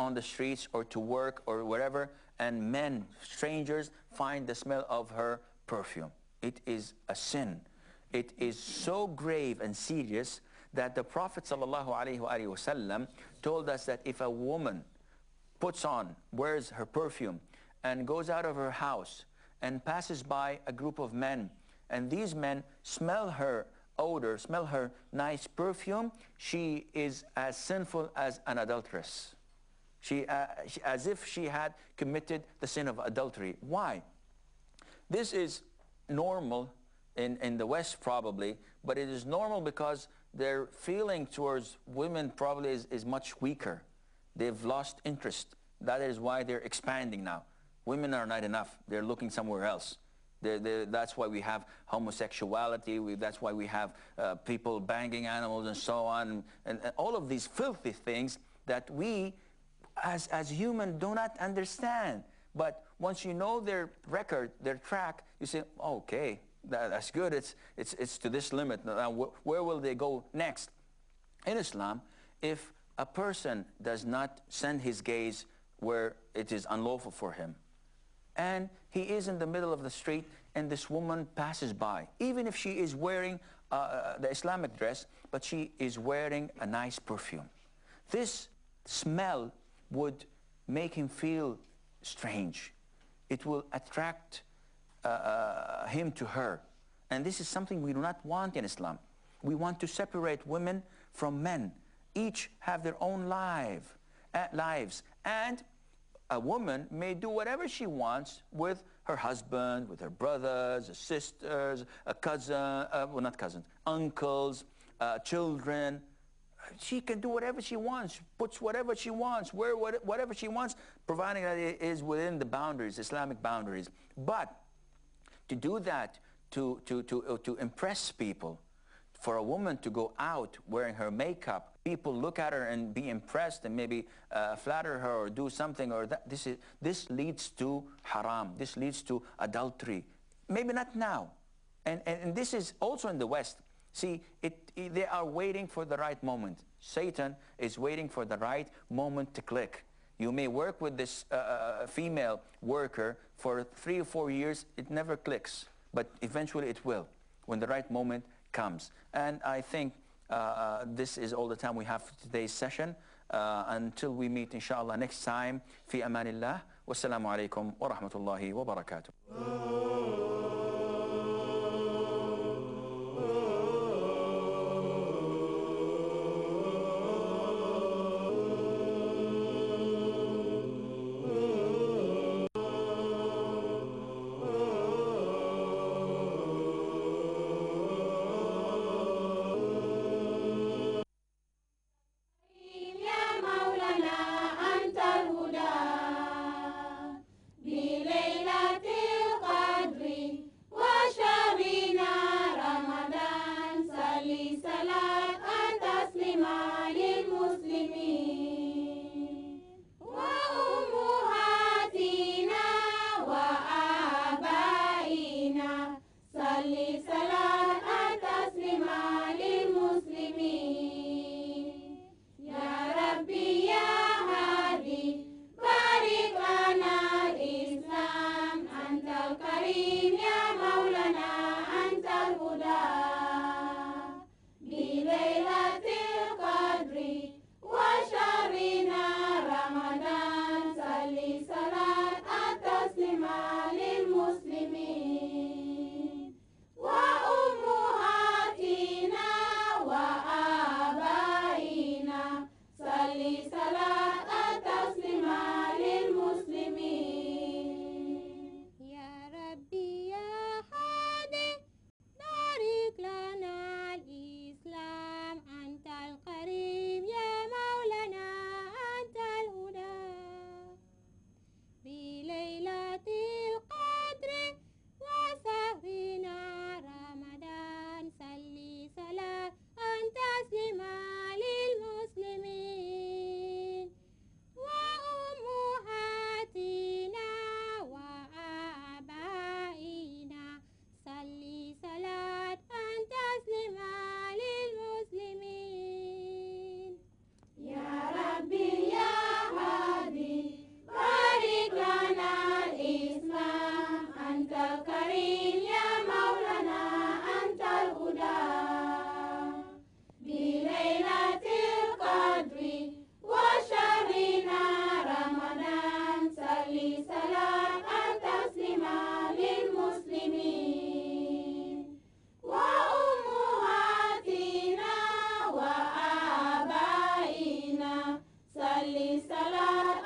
on the streets or to work or wherever, and men, strangers, find the smell of her perfume. It is a sin. It is so grave and serious that the Prophet ﷺ told us that if a woman wears her perfume and goes out of her house and passes by a group of men, and these men smell her odor, smell her nice perfume, she is as sinful as an adulteress. As if she had committed the sin of adultery. Why? This is normal in the West probably, but it is normal because their feeling towards women probably is much weaker. They've lost interest. That is why they're expanding now. Women are not enough. They're looking somewhere else. That's why we have homosexuality. That's why we have people banging animals and so on. And all of these filthy things that we, as humans, do not understand. But once you know their record, their track, you say, okay, that's good. It's to this limit. Now, where will they go next? In Islam, if a person does not send his gaze where it is unlawful for him, and he is in the middle of the street and this woman passes by, even if she is wearing the Islamic dress, but she is wearing a nice perfume, this smell would make him feel strange. It will attract him to her. And this is something we do not want in Islam. We want to separate women from men. Each have their own lives. And a woman may do whatever she wants with her husband, with her brothers, her sisters, a cousin, well, not cousins, uncles, children. She can do whatever she wants, puts whatever she wants, wear whatever she wants, providing that it is within the boundaries, Islamic boundaries. But to do that, to impress people, for a woman to go out wearing her makeup, people look at her and be impressed and maybe flatter her or do something or that, this leads to haram. This leads to adultery. Maybe not now. And this is also in the West. See, they are waiting for the right moment. Satan is waiting for the right moment to click. You may work with this female worker for 3 or 4 years. It never clicks, but eventually it will when the right moment comes. And I think this is all the time we have for today's session. Until we meet, inshallah, next time. Fi amanillah. Wassalamu alaikum wa rahmatullahi wa barakatuh. بليلة القدر الهدى بليلة القدر وشهرنا رمضان صلي صلاة تسليما للمسلمين وأمهاتنا وآبائنا صلي صلاة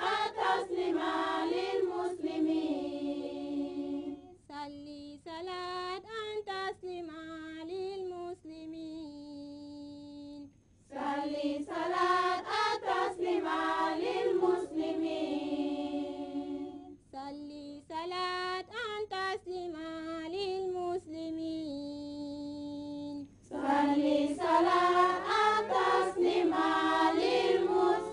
تسليما للمسلمين صلي صلاة تسليما للمسلمين صلي صلاة تسليما للمسلمين صلي صلاة تسليما للمسلمين صلي صلاة تسليما للمسلمين.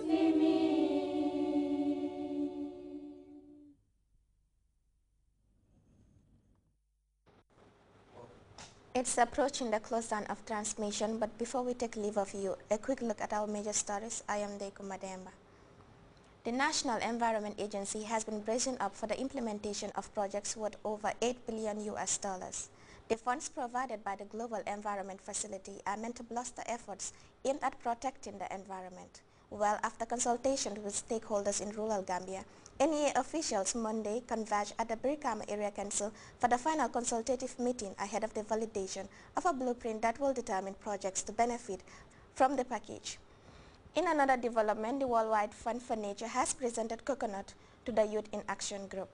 It's approaching the close down of transmission, but before we take leave of you, a quick look at our major stories. I am Deku Mademba. The National Environment Agency has been bracing up for the implementation of projects worth over $8 billion US. The funds provided by the Global Environment Facility are meant to bolster efforts aimed at protecting the environment. Well, after consultation with stakeholders in rural Gambia, NEA officials Monday converged at the Brikama Area Council for the final consultative meeting ahead of the validation of a blueprint that will determine projects to benefit from the package. In another development, the Worldwide Fund for Nature has presented coconut to the Youth in Action group.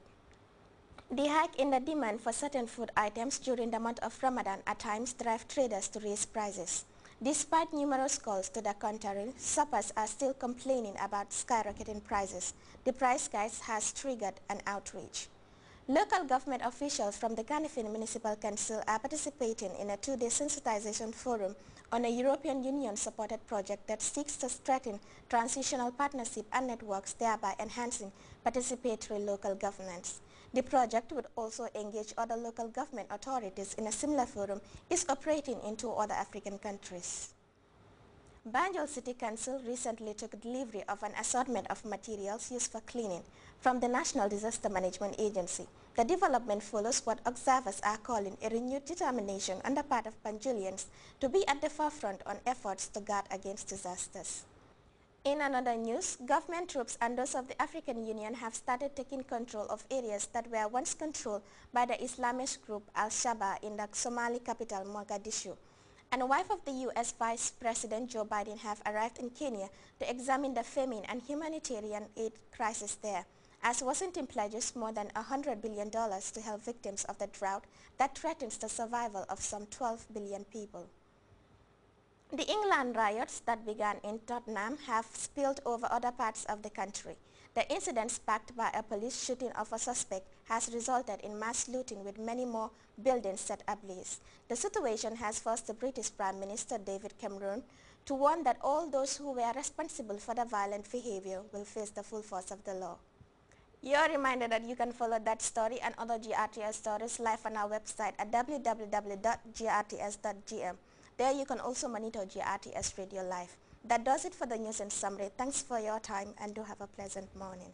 The hike in the demand for certain food items during the month of Ramadan at times drive traders to raise prices. Despite numerous calls to the contrary, shoppers are still complaining about skyrocketing prices. The price rise has triggered an outrage. Local government officials from the Kanifing Municipal Council are participating in a two-day sensitization forum on a European Union-supported project that seeks to strengthen transitional partnership and networks, thereby enhancing participatory local governance. The project would also engage other local government authorities in a similar forum, is operating in 2 other African countries. Banjul City Council recently took delivery of an assortment of materials used for cleaning from the National Disaster Management Agency. The development follows what observers are calling a renewed determination on the part of Banjulians to be at the forefront on efforts to guard against disasters. In another news, government troops and those of the African Union have started taking control of areas that were once controlled by the Islamist group Al-Shabaab in the Somali capital Mogadishu. And the wife of the U.S. Vice President Joe Biden have arrived in Kenya to examine the famine and humanitarian aid crisis there, as Washington pledges more than $100 billion to help victims of the drought that threatens the survival of some 12 billion people. The England riots that began in Tottenham have spilled over other parts of the country. The incident sparked by a police shooting of a suspect has resulted in mass looting with many more buildings set ablaze. The situation has forced the British Prime Minister David Cameron to warn that all those who were responsible for the violent behavior will face the full force of the law. You're reminded that you can follow that story and other GRTS stories live on our website at www.grts.gm. There you can also monitor GRTS Radio Live. That does it for the news in summary. Thanks for your time and do have a pleasant morning.